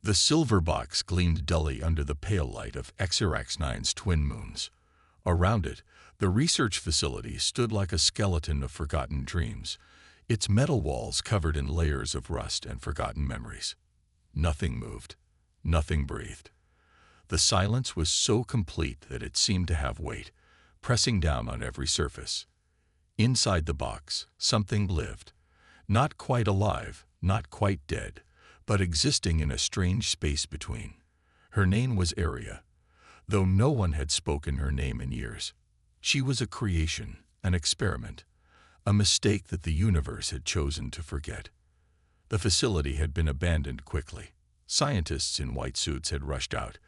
The silver box gleamed dully under the pale light of Xerax-9's twin moons. Around it, the research facility stood like a skeleton of forgotten dreams, its metal walls covered in layers of rust and forgotten memories. Nothing moved. Nothing breathed. The silence was so complete that it seemed to have weight, pressing down on every surface. Inside the box, something lived. Not quite alive, not quite dead, but existing in a strange space between. Her name was Aria, though no one had spoken her name in years. She was a creation, an experiment, a mistake that the universe had chosen to forget. The facility had been abandoned quickly. Scientists in white suits had rushed out,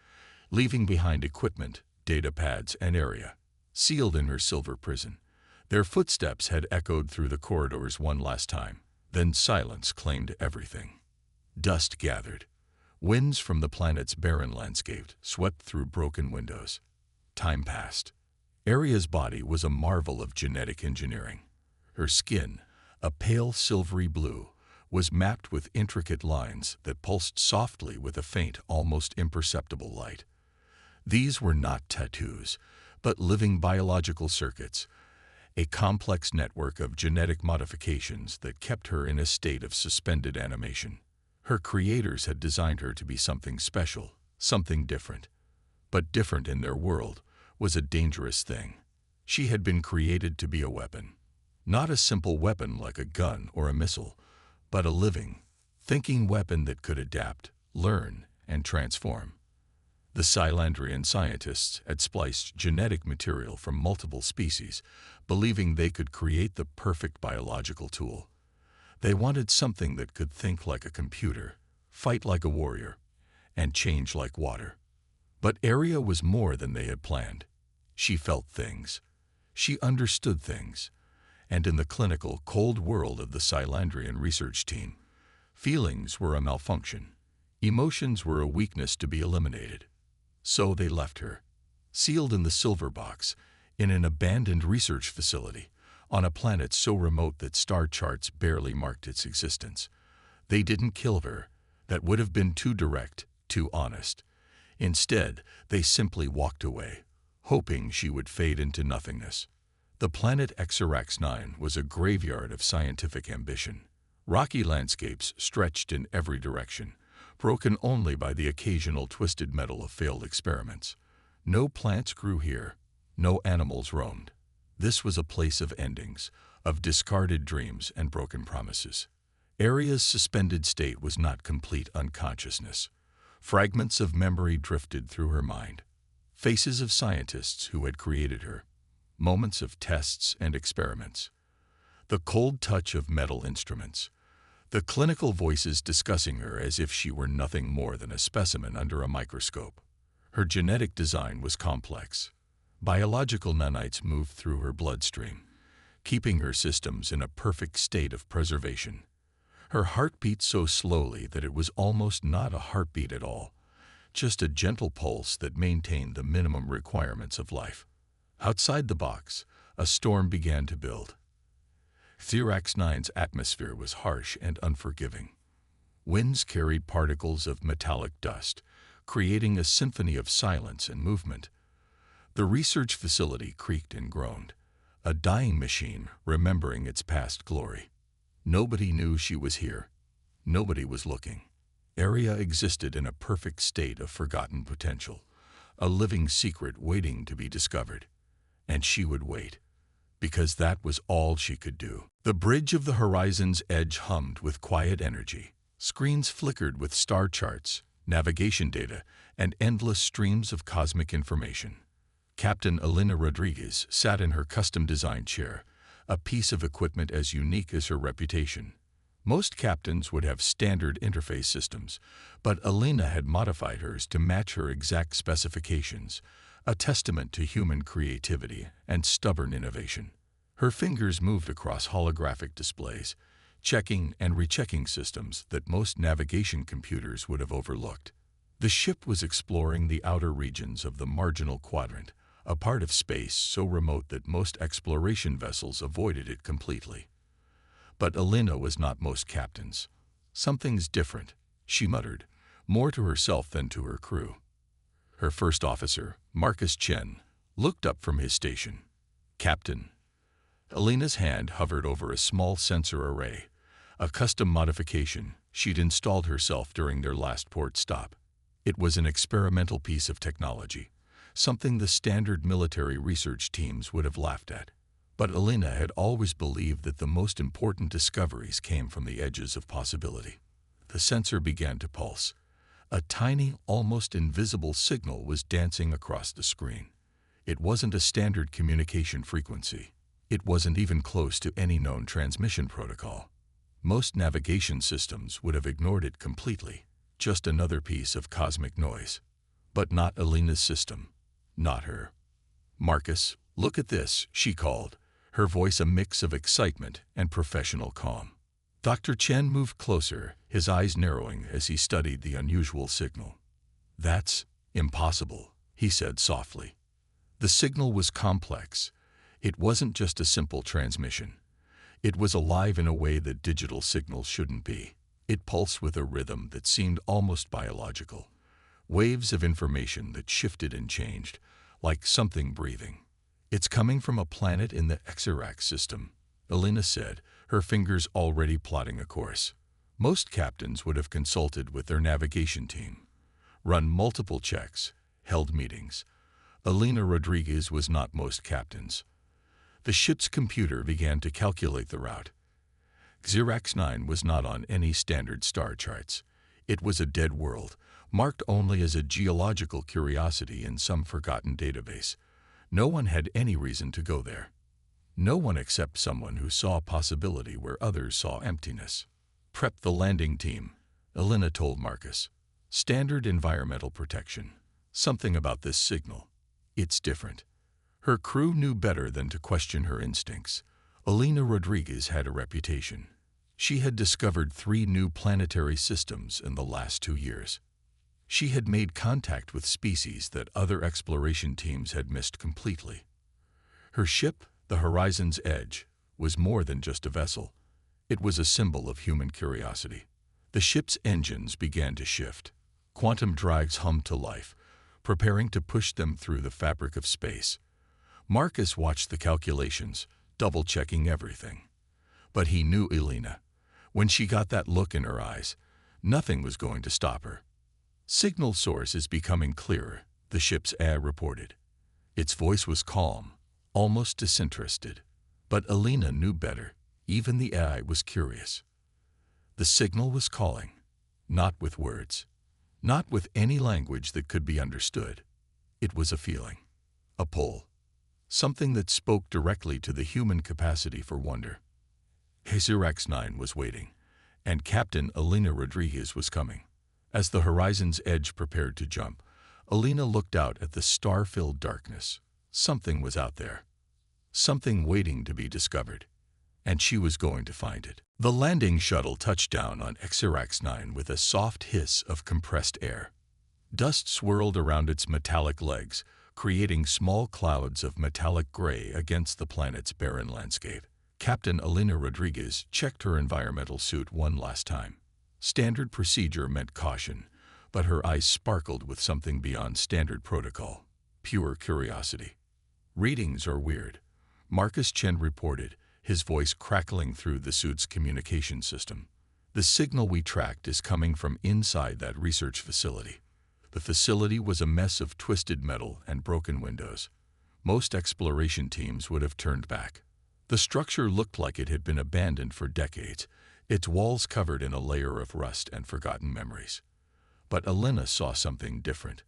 leaving behind equipment, data pads, and Aria, sealed in her silver prison. Their footsteps had echoed through the corridors one last time. Then silence claimed everything. Dust gathered. Winds from the planet's barren landscape swept through broken windows. Time passed. Aria's body was a marvel of genetic engineering. Her skin, a pale silvery blue, was mapped with intricate lines that pulsed softly with a faint, almost imperceptible light. These were not tattoos, but living biological circuits, a complex network of genetic modifications that kept her in a state of suspended animation. Her creators had designed her to be something special, something different. But different in their world was a dangerous thing. She had been created to be a weapon. Not a simple weapon like a gun or a missile, but a living, thinking weapon that could adapt, learn, and transform. The Scylandrian scientists had spliced genetic material from multiple species, believing they could create the perfect biological tool. They wanted something that could think like a computer, fight like a warrior, and change like water. But Aria was more than they had planned. She felt things. She understood things. And in the clinical, cold world of the Scylandrian research team, feelings were a malfunction. Emotions were a weakness to be eliminated. So they left her, sealed in the silver box, in an abandoned research facility, on a planet so remote that star charts barely marked its existence. They didn't kill her. That would have been too direct, too honest. Instead, they simply walked away, hoping she would fade into nothingness. The planet Xerax-9 was a graveyard of scientific ambition. Rocky landscapes stretched in every direction, broken only by the occasional twisted metal of failed experiments. No plants grew here, no animals roamed. This was a place of endings, of discarded dreams and broken promises. Aria's suspended state was not complete unconsciousness. Fragments of memory drifted through her mind. Faces of scientists who had created her. Moments of tests and experiments. The cold touch of metal instruments. The clinical voices discussing her as if she were nothing more than a specimen under a microscope. Her genetic design was complex. Biological nanites moved through her bloodstream, keeping her systems in a perfect state of preservation. Her heart beat so slowly that it was almost not a heartbeat at all, just a gentle pulse that maintained the minimum requirements of life. Outside the box, a storm began to build. Xerax-9's atmosphere was harsh and unforgiving. Winds carried particles of metallic dust, creating a symphony of silence and movement. The research facility creaked and groaned, a dying machine remembering its past glory. Nobody knew she was here. Nobody was looking. Aria existed in a perfect state of forgotten potential, a living secret waiting to be discovered. And she would wait, because that was all she could do. The bridge of the horizon's edge hummed with quiet energy. Screens flickered with star charts, navigation data, and endless streams of cosmic information. Captain Elena Rodriguez sat in her custom-designed chair, a piece of equipment as unique as her reputation. Most captains would have standard interface systems, but Elena had modified hers to match her exact specifications, a testament to human creativity and stubborn innovation. Her fingers moved across holographic displays, checking and rechecking systems that most navigation computers would have overlooked. The ship was exploring the outer regions of the marginal quadrant, a part of space so remote that most exploration vessels avoided it completely. But Elena was not most captains. "Something's different," she muttered, more to herself than to her crew. Her first officer, Marcus Chen, looked up from his station. "Captain." Alina's hand hovered over a small sensor array, a custom modification she'd installed herself during their last port stop. It was an experimental piece of technology, something the standard military research teams would have laughed at. But Alina had always believed that the most important discoveries came from the edges of possibility. The sensor began to pulse. A tiny, almost invisible signal was dancing across the screen. It wasn't a standard communication frequency. It wasn't even close to any known transmission protocol. Most navigation systems would have ignored it completely, just another piece of cosmic noise. But not Alina's system. Not her. "Marcus, look at this," she called, her voice a mix of excitement and professional calm. Dr. Chen moved closer, his eyes narrowing as he studied the unusual signal. "That's impossible," he said softly. The signal was complex. It wasn't just a simple transmission. It was alive in a way that digital signals shouldn't be. It pulsed with a rhythm that seemed almost biological. Waves of information that shifted and changed, like something breathing. "It's coming from a planet in the HFY system," Alina said, her fingers already plotting a course. Most captains would have consulted with their navigation team, run multiple checks, held meetings. Alina Rodriguez was not most captains. The ship's computer began to calculate the route. HFY was not on any standard star charts. It was a dead world, marked only as a geological curiosity in some forgotten database. No one had any reason to go there. No one except someone who saw possibility where others saw emptiness. "Prep the landing team," Alina told Marcus. "Standard environmental protection. Something about this signal. It's different." Her crew knew better than to question her instincts. Alina Rodriguez had a reputation. She had discovered 3 new planetary systems in the last 2 years. She had made contact with species that other exploration teams had missed completely. Her ship, the Horizon's Edge, was more than just a vessel. It was a symbol of human curiosity. The ship's engines began to shift. Quantum drives hummed to life, preparing to push them through the fabric of space. Marcus watched the calculations, double-checking everything. But he knew Alina. When she got that look in her eyes, nothing was going to stop her. "Signal source is becoming clearer," the ship's AI reported. Its voice was calm, almost disinterested. But Alina knew better. Even the AI was curious. The signal was calling, not with words, not with any language that could be understood. It was a feeling, a pull, something that spoke directly to the human capacity for wonder. HFY was waiting, and Captain Alina Rodriguez was coming. As the Horizon's Edge prepared to jump, Alina looked out at the star-filled darkness. Something was out there. Something waiting to be discovered. And she was going to find it. The landing shuttle touched down on HFY with a soft hiss of compressed air. Dust swirled around its metallic legs, creating small clouds of metallic gray against the planet's barren landscape. Captain Alina Rodriguez checked her environmental suit one last time. Standard procedure meant caution, but her eyes sparkled with something beyond standard protocol. Pure curiosity. "Readings are weird," Marcus Chen reported, his voice crackling through the suit's communication system. "The signal we tracked is coming from inside that research facility." The facility was a mess of twisted metal and broken windows. Most exploration teams would have turned back. The structure looked like it had been abandoned for decades, its walls covered in a layer of rust and forgotten memories. But Alina saw something different.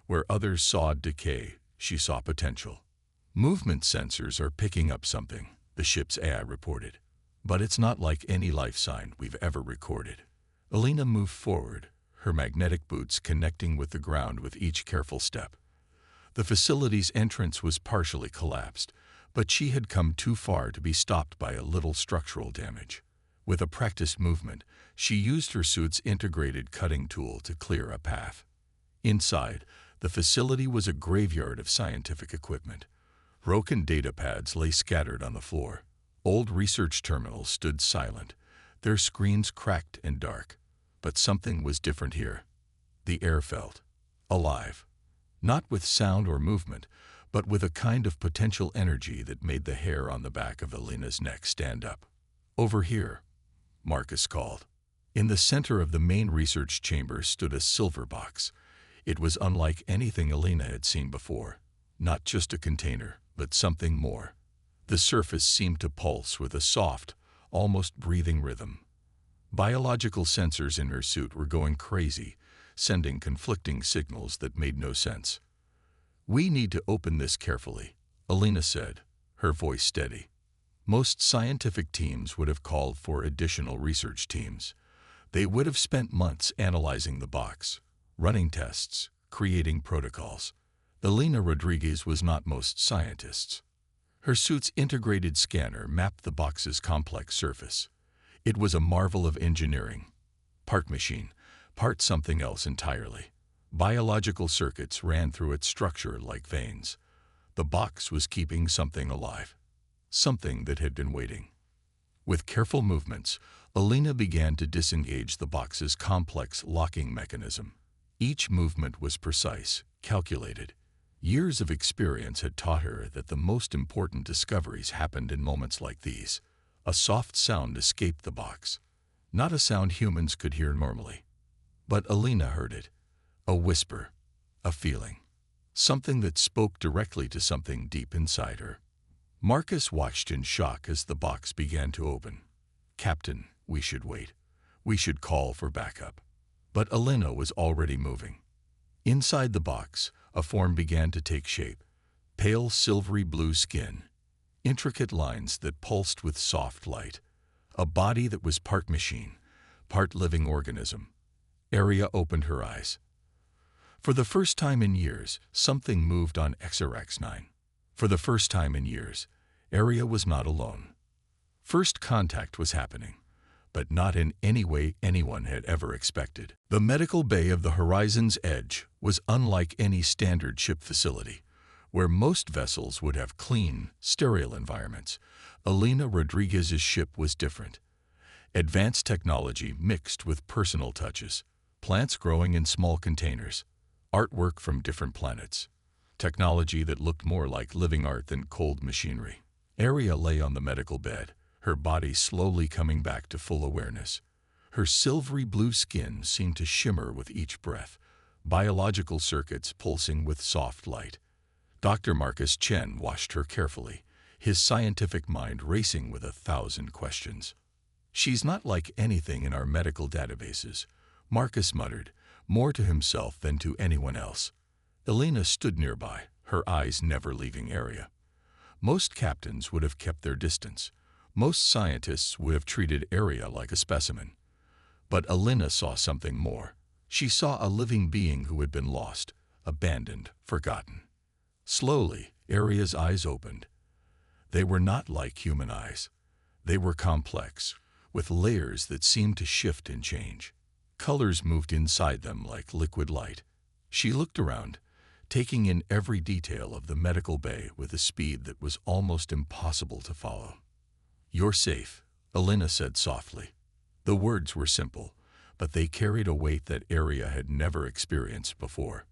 Where others saw decay, she saw potential. "Movement sensors are picking up something," the ship's AI reported. "But it's not like any life sign we've ever recorded." Alina moved forward, her magnetic boots connecting with the ground with each careful step. The facility's entrance was partially collapsed, but she had come too far to be stopped by a little structural damage. With a practiced movement, she used her suit's integrated cutting tool to clear a path. Inside, the facility was a graveyard of scientific equipment. Broken data pads lay scattered on the floor. Old research terminals stood silent, their screens cracked and dark. But something was different here. The air felt alive, not with sound or movement, but with a kind of potential energy that made the hair on the back of Alina's neck stand up. "Over here," Marcus called. In the center of the main research chamber stood a silver box. It was unlike anything Alina had seen before. Not just a container, but something more. The surface seemed to pulse with a soft, almost breathing rhythm. Biological sensors in her suit were going crazy, sending conflicting signals that made no sense. "We need to open this carefully," Alina said, her voice steady. Most scientific teams would have called for additional research teams. They would have spent months analyzing the box, running tests, creating protocols. Alina Rodriguez was not most scientists. Her suit's integrated scanner mapped the box's complex surface. It was a marvel of engineering. Part machine, part something else entirely. Biological circuits ran through its structure like veins. The box was keeping something alive. Something that had been waiting. With careful movements, Alina began to disengage the box's complex locking mechanism. Each movement was precise, calculated. Years of experience had taught her that the most important discoveries happened in moments like these. A soft sound escaped the box. Not a sound humans could hear normally. But Alina heard it. A whisper. A feeling. Something that spoke directly to something deep inside her. Marcus watched in shock as the box began to open. "Captain, we should wait. We should call for backup." But Alina was already moving. Inside the box, a form began to take shape. Pale silvery blue skin. Intricate lines that pulsed with soft light. A body that was part machine, part living organism. Aria opened her eyes. For the first time in years, something moved on HFY. For the first time in years, Aria was not alone. First contact was happening, but not in any way anyone had ever expected. The medical bay of the Horizon's Edge was unlike any standard ship facility, where most vessels would have clean, sterile environments. Alina Rodriguez's ship was different. Advanced technology mixed with personal touches, plants growing in small containers, artwork from different planets, technology that looked more like living art than cold machinery. Aria lay on the medical bed, her body slowly coming back to full awareness. Her silvery blue skin seemed to shimmer with each breath, biological circuits pulsing with soft light. Dr. Marcus Chen watched her carefully, his scientific mind racing with 1,000 questions. "She's not like anything in our medical databases," Marcus muttered, more to himself than to anyone else. Alina stood nearby, her eyes never leaving Aria. Most captains would have kept their distance. Most scientists would have treated Aria like a specimen. But Alina saw something more. She saw a living being who had been lost, abandoned, forgotten. Slowly, Aria's eyes opened. They were not like human eyes. They were complex, with layers that seemed to shift and change. Colors moved inside them like liquid light. She looked around, taking in every detail of the medical bay with a speed that was almost impossible to follow. "You're safe," Alina said softly. The words were simple, but they carried a weight that Aria had never experienced before.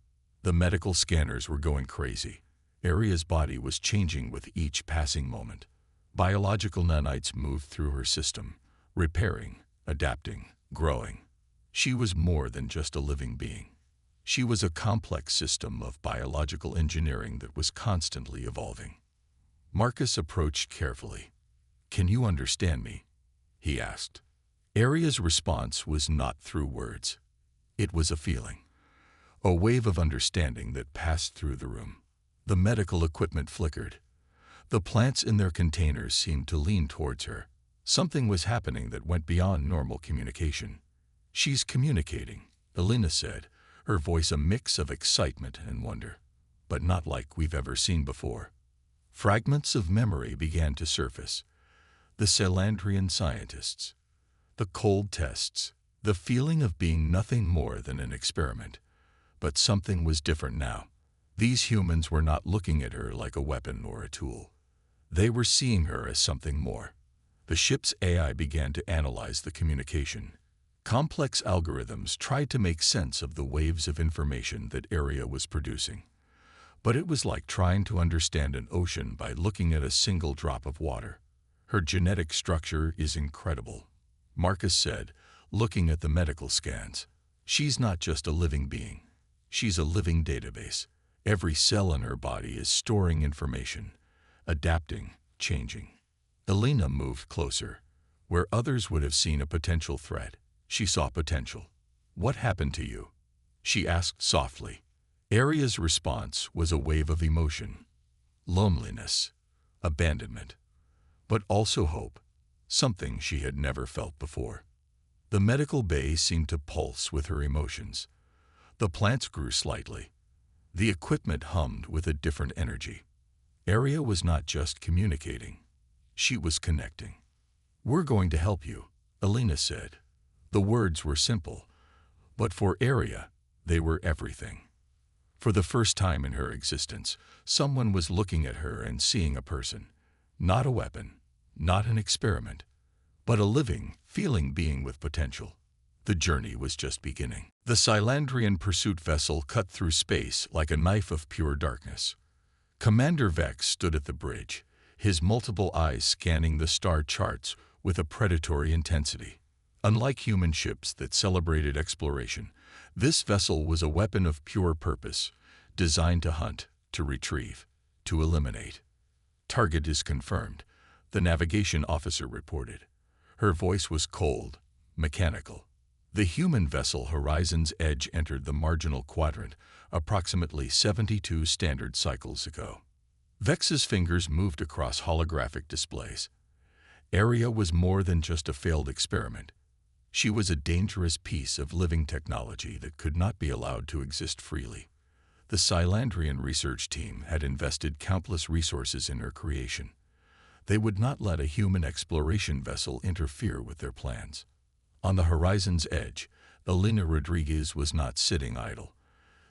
The medical scanners were going crazy. Aria's body was changing with each passing moment. Biological nanites moved through her system, repairing, adapting, growing. She was more than just a living being. She was a complex system of biological engineering that was constantly evolving. Marcus approached carefully. "Can you understand me?" he asked. Aria's response was not through words. It was a feeling. A wave of understanding that passed through the room. The medical equipment flickered. The plants in their containers seemed to lean towards her. Something was happening that went beyond normal communication. "She's communicating," Alina said, her voice a mix of excitement and wonder, but not like we've ever seen before. Fragments of memory began to surface. The Celandrian scientists, the cold tests, the feeling of being nothing more than an experiment. But something was different now. These humans were not looking at her like a weapon or a tool. They were seeing her as something more. The ship's AI began to analyze the communication. Complex algorithms tried to make sense of the waves of information that Area was producing. But it was like trying to understand an ocean by looking at a single drop of water. Her genetic structure is incredible, Marcus said, looking at the medical scans. She's not just a living being. She's a living database. Every cell in her body is storing information, adapting, changing. Elena moved closer. Where others would have seen a potential threat, she saw potential. "What happened to you?" she asked softly. Aria's response was a wave of emotion. Loneliness, abandonment, but also hope, something she had never felt before. The medical bay seemed to pulse with her emotions. The plants grew slightly. The equipment hummed with a different energy. Aria was not just communicating. She was connecting. "We're going to help you," Elena said. The words were simple, but for Aria, they were everything. For the first time in her existence, someone was looking at her and seeing a person. Not a weapon, not an experiment, but a living, feeling being with potential. The journey was just beginning. The Silandrian pursuit vessel cut through space like a knife of pure darkness. Commander Vex stood at the bridge, his multiple eyes scanning the star charts with a predatory intensity. Unlike human ships that celebrated exploration, this vessel was a weapon of pure purpose, designed to hunt, to retrieve, to eliminate. "Target is confirmed," the navigation officer reported. Her voice was cold, mechanical. The human vessel Horizon's Edge entered the marginal quadrant approximately 72 standard cycles ago. Vex's fingers moved across holographic displays. Aria was more than just a failed experiment. She was a dangerous piece of living technology that could not be allowed to exist freely. The Silandrian research team had invested countless resources in her creation. They would not let a human exploration vessel interfere with their plans. On the Horizon's Edge, Elena Rodriguez was not sitting idle.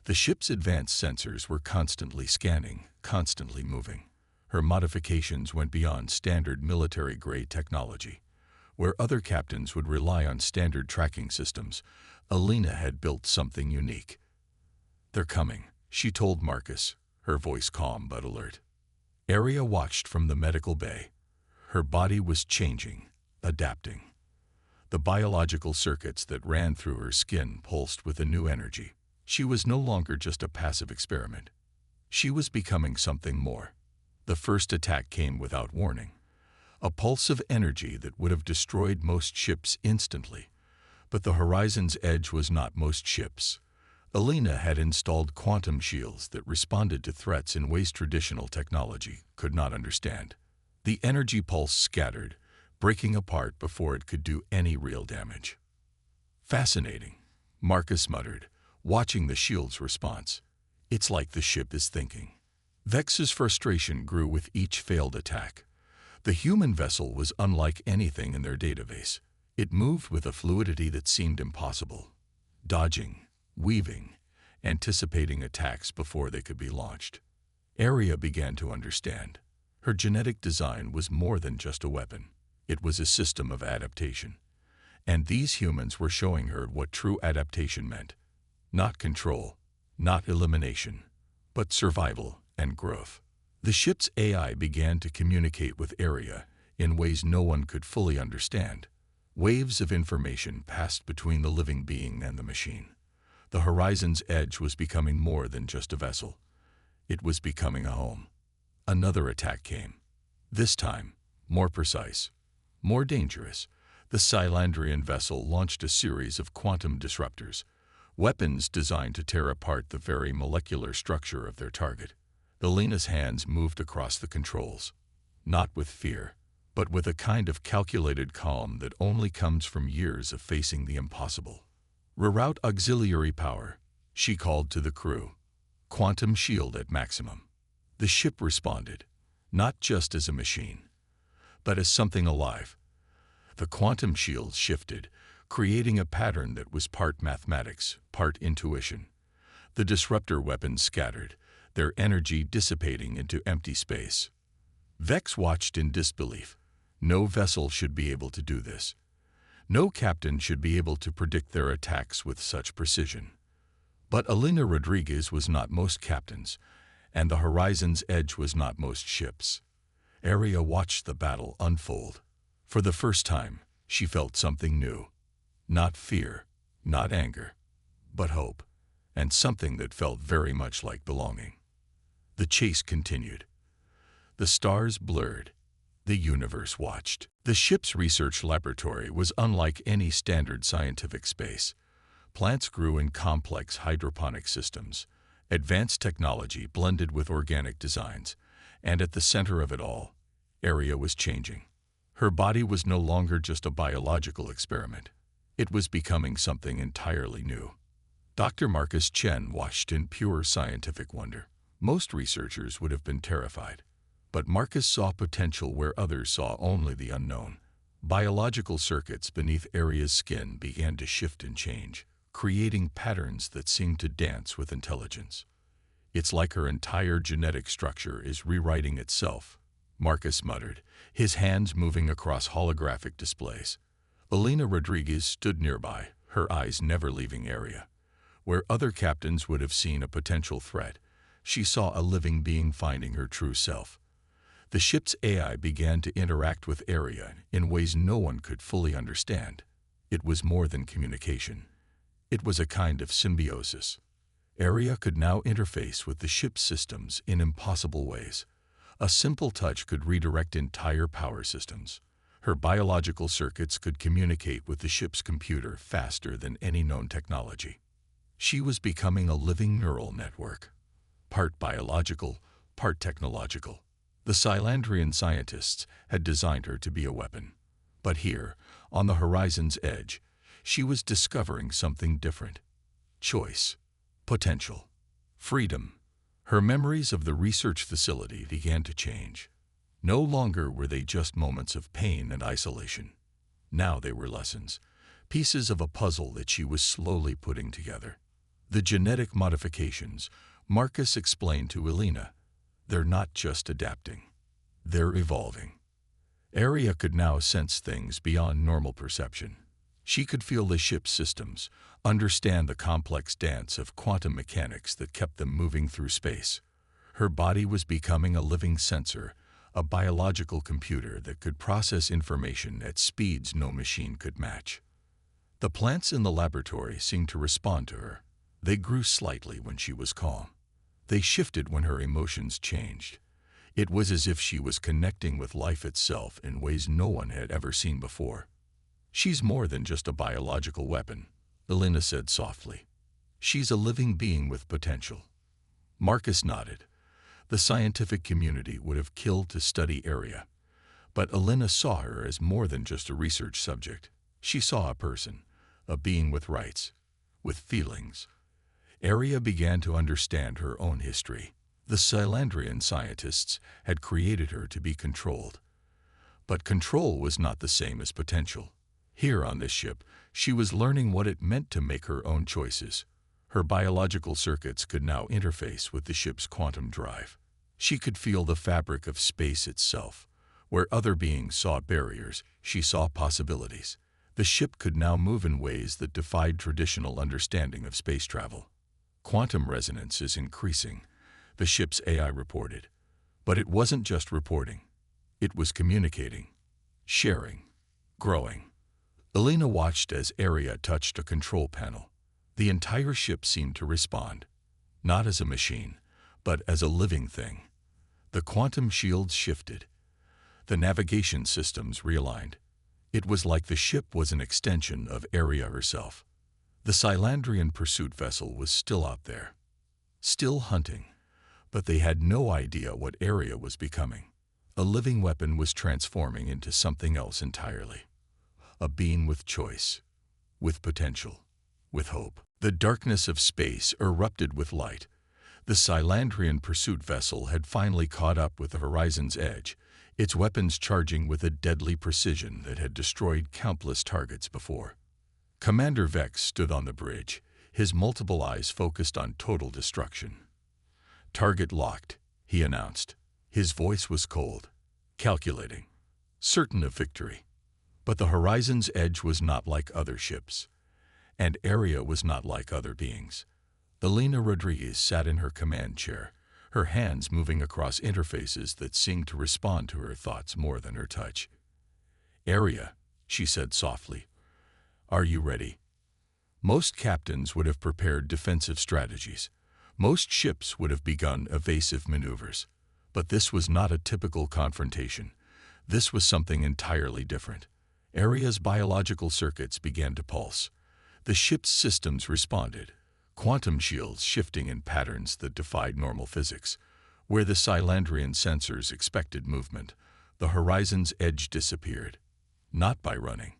The ship's advanced sensors were constantly scanning, constantly moving. Her modifications went beyond standard military-grade technology. Where other captains would rely on standard tracking systems, Elena had built something unique. "They're coming," she told Marcus, her voice calm but alert. Aria watched from the medical bay. Her body was changing, adapting. The biological circuits that ran through her skin pulsed with a new energy. She was no longer just a passive experiment. She was becoming something more. The first attack came without warning. A pulse of energy that would have destroyed most ships instantly. But the Horizon's Edge was not most ships. Elena had installed quantum shields that responded to threats in ways traditional technology could not understand. The energy pulse scattered, breaking apart before it could do any real damage. "Fascinating," Marcus muttered, watching the shield's response. "It's like the ship is thinking." Vex's frustration grew with each failed attack. The human vessel was unlike anything in their database. It moved with a fluidity that seemed impossible, dodging, weaving, anticipating attacks before they could be launched. Aria began to understand. Her genetic design was more than just a weapon. It was a system of adaptation. And these humans were showing her what true adaptation meant. Not control, not elimination, but survival and growth. The ship's AI began to communicate with Aria in ways no one could fully understand. Waves of information passed between the living being and the machine. The Horizon's Edge was becoming more than just a vessel. It was becoming a home. Another attack came. This time, more precise, more dangerous. The Silandrian vessel launched a series of quantum disruptors, weapons designed to tear apart the very molecular structure of their target. Elena's hands moved across the controls, not with fear, but with a kind of calculated calm that only comes from years of facing the impossible. "Reroute auxiliary power," she called to the crew. "Quantum shield at maximum." The ship responded, not just as a machine, but as something alive. The quantum shield shifted, creating a pattern that was part mathematics, part intuition. The disruptor weapons scattered, their energy dissipating into empty space. Vex watched in disbelief. No vessel should be able to do this. No captain should be able to predict their attacks with such precision. But Elena Rodriguez was not most captains, and the Horizon's Edge was not most ships. Aria watched the battle unfold. For the first time, she felt something new. Not fear, not anger, but hope, and something that felt very much like belonging. The chase continued. The stars blurred. The universe watched. The ship's research laboratory was unlike any standard scientific space. Plants grew in complex hydroponic systems. Advanced technology blended with organic designs, and at the center of it all, Aria was changing. Her body was no longer just a biological experiment. It was becoming something entirely new. Dr. Marcus Chen watched in pure scientific wonder. Most researchers would have been terrified, but Marcus saw potential where others saw only the unknown. Biological circuits beneath Aria's skin began to shift and change, creating patterns that seemed to dance with intelligence. It's like her entire genetic structure is rewriting itself, Marcus muttered, his hands moving across holographic displays. Elena Rodriguez stood nearby, her eyes never leaving Aria. Where other captains would have seen a potential threat, she saw a living being finding her true self. The ship's AI began to interact with Aria in ways no one could fully understand. It was more than communication. It was a kind of symbiosis. Aria could now interface with the ship's systems in impossible ways. A simple touch could redirect entire power systems. Her biological circuits could communicate with the ship's computer faster than any known technology. She was becoming a living neural network, part biological, part technological. The Scylandrian scientists had designed her to be a weapon. But here, on the Horizon's Edge, she was discovering something different. Choice, potential, freedom. Her memories of the research facility began to change. No longer were they just moments of pain and isolation. Now they were lessons, pieces of a puzzle that she was slowly putting together. The genetic modifications, Marcus explained to Elena, they're not just adapting. They're evolving. Aria could now sense things beyond normal perception. She could feel the ship's systems, understand the complex dance of quantum mechanics that kept them moving through space. Her body was becoming a living sensor, a biological computer that could process information at speeds no machine could match. The plants in the laboratory seemed to respond to her. They grew slightly when she was calm. They shifted when her emotions changed. It was as if she was connecting with life itself in ways no one had ever seen before. She's more than just a biological weapon, Elena said softly. She's a living being with potential. Marcus nodded. The scientific community would have killed to study Aria, but Elena saw her as more than just a research subject. She saw a person, a being with rights, with feelings. Aria began to understand her own history. The Scylandrian scientists had created her to be controlled. But control was not the same as potential. Here on this ship, she was learning what it meant to make her own choices. Her biological circuits could now interface with the ship's quantum drive. She could feel the fabric of space itself. Where other beings saw barriers, she saw possibilities. The ship could now move in ways that defied traditional understanding of space travel. Quantum resonance is increasing, the ship's AI reported. But it wasn't just reporting. It was communicating, sharing, growing. Elena watched as Aria touched a control panel. The entire ship seemed to respond, not as a machine, but as a living thing. The quantum shields shifted. The navigation systems realigned. It was like the ship was an extension of Aria herself. The Scylandrian pursuit vessel was still out there, still hunting, but they had no idea what Aria was becoming. A living weapon was transforming into something else entirely. A being with choice, with potential, with hope. The darkness of space erupted with light. The Scylandrian pursuit vessel had finally caught up with the Horizon's Edge, its weapons charging with a deadly precision that had destroyed countless targets before. Commander Vex stood on the bridge, his multiple eyes focused on total destruction. "Target locked," he announced. His voice was cold, calculating, certain of victory. But the Horizon's Edge was not like other ships, and Area was not like other beings. Elena Rodriguez sat in her command chair, her hands moving across interfaces that seemed to respond to her thoughts more than her touch. "Area," she said softly, "are you ready?" Most captains would have prepared defensive strategies. Most ships would have begun evasive maneuvers. But this was not a typical confrontation. This was something entirely different. Area's biological circuits began to pulse. The ship's systems responded, quantum shields shifting in patterns that defied normal physics. Where the Silandrian sensors expected movement, the Horizon's Edge disappeared. Not by running,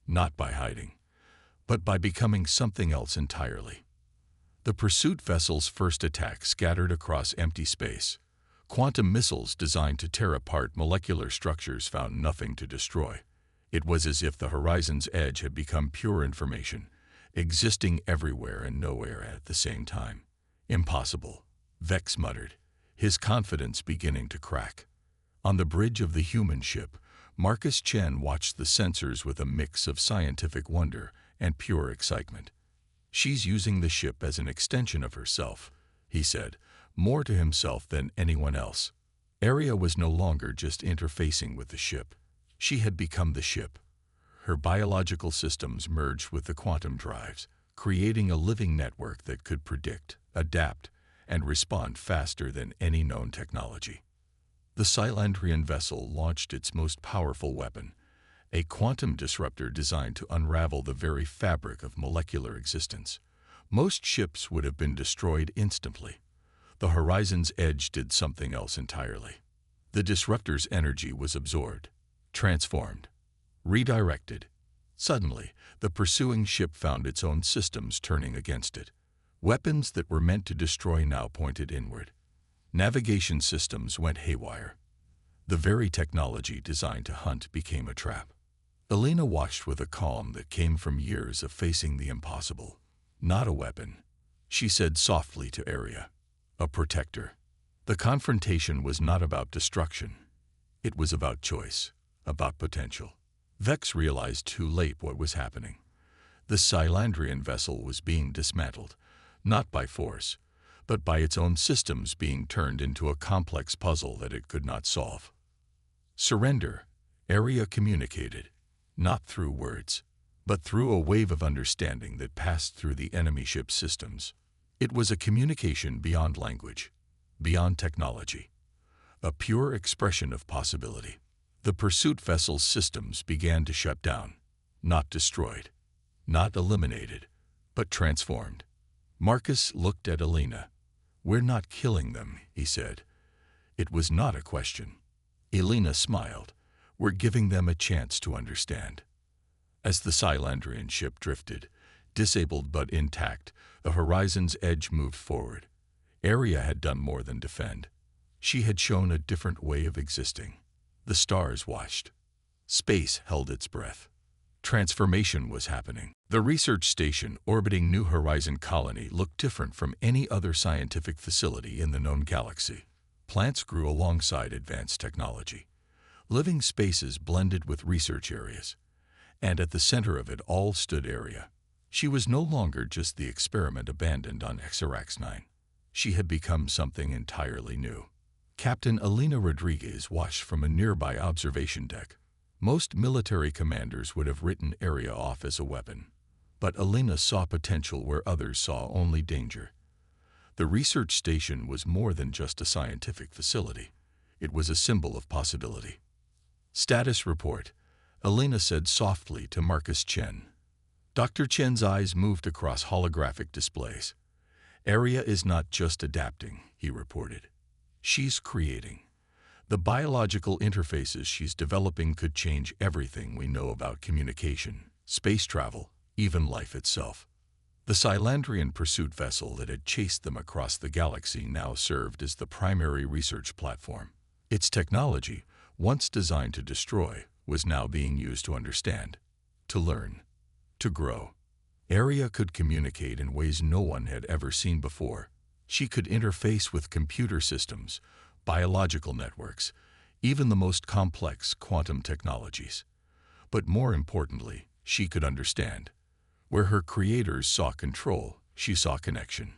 not by hiding, but by becoming something else entirely. The pursuit vessel's first attack scattered across empty space. Quantum missiles designed to tear apart molecular structures found nothing to destroy. It was as if the Horizon's Edge had become pure information, existing everywhere and nowhere at the same time. "Impossible," Vex muttered, his confidence beginning to crack. On the bridge of the human ship, Marcus Chen watched the sensors with a mix of scientific wonder and pure excitement. "She's using the ship as an extension of herself," he said, more to himself than anyone else. Area was no longer just interfacing with the ship. She had become the ship. Her biological systems merged with the quantum drives, creating a living network that could predict, adapt, and respond faster than any known technology. The Silandrian vessel launched its most powerful weapon, a quantum disruptor designed to unravel the very fabric of molecular existence. Most ships would have been destroyed instantly. The Horizon's Edge did something else entirely. The disruptor's energy was absorbed, transformed, redirected. Suddenly, the pursuing ship found its own systems turning against it. Weapons that were meant to destroy now pointed inward. Navigation systems went haywire. The very technology designed to hunt became a trap. Elena watched with a calm that came from years of facing the impossible. "Not a weapon," she said softly to Area. "A protector." The confrontation was not about destruction. It was about choice, about potential. Vex realized too late what was happening. The Silandrian vessel was being dismantled, not by force, but by its own systems being turned into a complex puzzle that it could not solve. "Surrender," Area communicated, not through words, but through a wave of understanding that passed through the enemy ship's systems. It was a communication beyond language, beyond technology, a pure expression of possibility. The pursuit vessel's systems began to shut down, not destroyed, not eliminated, but transformed. Marcus looked at Elena. "We're not killing them," he said. It was not a question. Elena smiled. "We're giving them a chance to understand." As the Silandrian ship drifted, disabled but intact, the Horizon's Edge moved forward. Area had done more than defend. She had shown a different way of existing. The stars watched. Space held its breath. Transformation was happening. The research station orbiting New Horizon Colony looked different from any other scientific facility in the known galaxy. Plants grew alongside advanced technology. Living spaces blended with research areas. And at the center of it all stood Area. She was no longer just the experiment abandoned on HFY. She had become something entirely new. Captain Elena Rodriguez watched from a nearby observation deck. Most military commanders would have written Area off as a weapon. But Elena saw potential where others saw only danger. The research station was more than just a scientific facility. It was a symbol of possibility. "Status report," Elena said softly to Marcus Chen. Dr. Chen's eyes moved across holographic displays. "Area is not just adapting," he reported. "She's creating. The biological interfaces she's developing could change everything we know about communication, space travel, even life itself." The Silandrian pursuit vessel that had chased them across the galaxy now served as the primary research platform. Its technology, once designed to destroy, was now being used to understand, to learn, to grow. Area could communicate in ways no one had ever seen before. She could interface with computer systems, biological networks, even the most complex quantum technologies. But more importantly, she could understand. Where her creators saw control, she saw connection.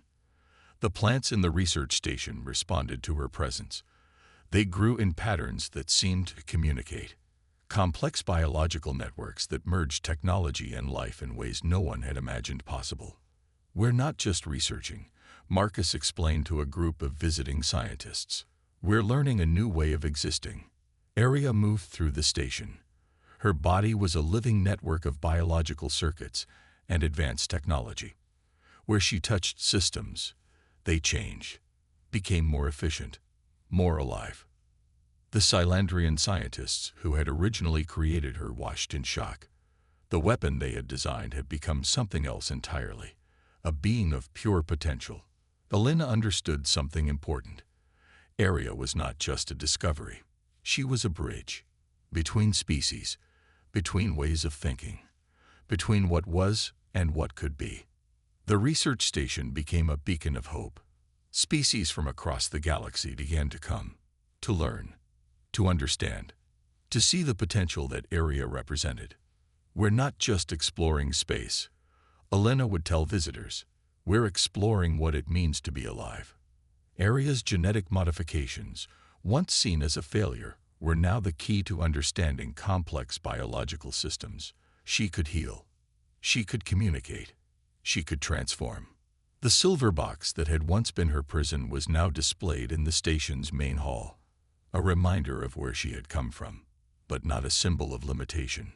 The plants in the research station responded to her presence. They grew in patterns that seemed to communicate. Complex biological networks that merged technology and life in ways no one had imagined possible. We're not just researching, Marcus explained to a group of visiting scientists. We're learning a new way of existing. Aria moved through the station. Her body was a living network of biological circuits and advanced technology. Where she touched systems, they changed, became more efficient, more alive. The Silandrian scientists who had originally created her watched in shock. The weapon they had designed had become something else entirely, a being of pure potential. Elena understood something important. Aria was not just a discovery. She was a bridge between species, between ways of thinking, between what was and what could be. The research station became a beacon of hope. Species from across the galaxy began to come, to learn, to understand, to see the potential that Aria represented. We're not just exploring space, Elena would tell visitors. We're exploring what it means to be alive. Aria's genetic modifications, once seen as a failure, were now the key to understanding complex biological systems. She could heal. She could communicate. She could transform. The silver box that had once been her prison was now displayed in the station's main hall. A reminder of where she had come from, but not a symbol of limitation.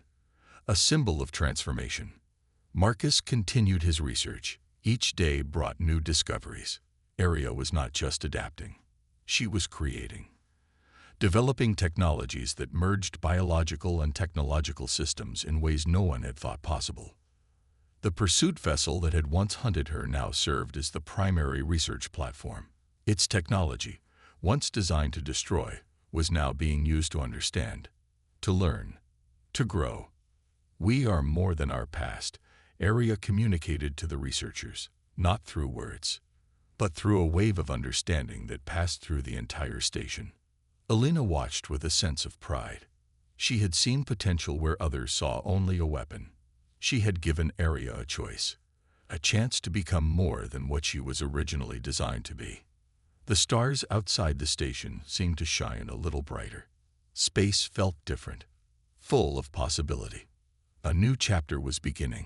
A symbol of transformation. Marcus continued his research. Each day brought new discoveries. Aria was not just adapting. She was creating. Developing technologies that merged biological and technological systems in ways no one had thought possible. The pursuit vessel that had once hunted her now served as the primary research platform. Its technology, once designed to destroy, was now being used to understand, to learn, to grow. We are more than our past, Aria communicated to the researchers, not through words, but through a wave of understanding that passed through the entire station. Elena watched with a sense of pride. She had seen potential where others saw only a weapon. She had given Aria a choice, a chance to become more than what she was originally designed to be. The stars outside the station seemed to shine a little brighter. Space felt different, full of possibility. A new chapter was beginning.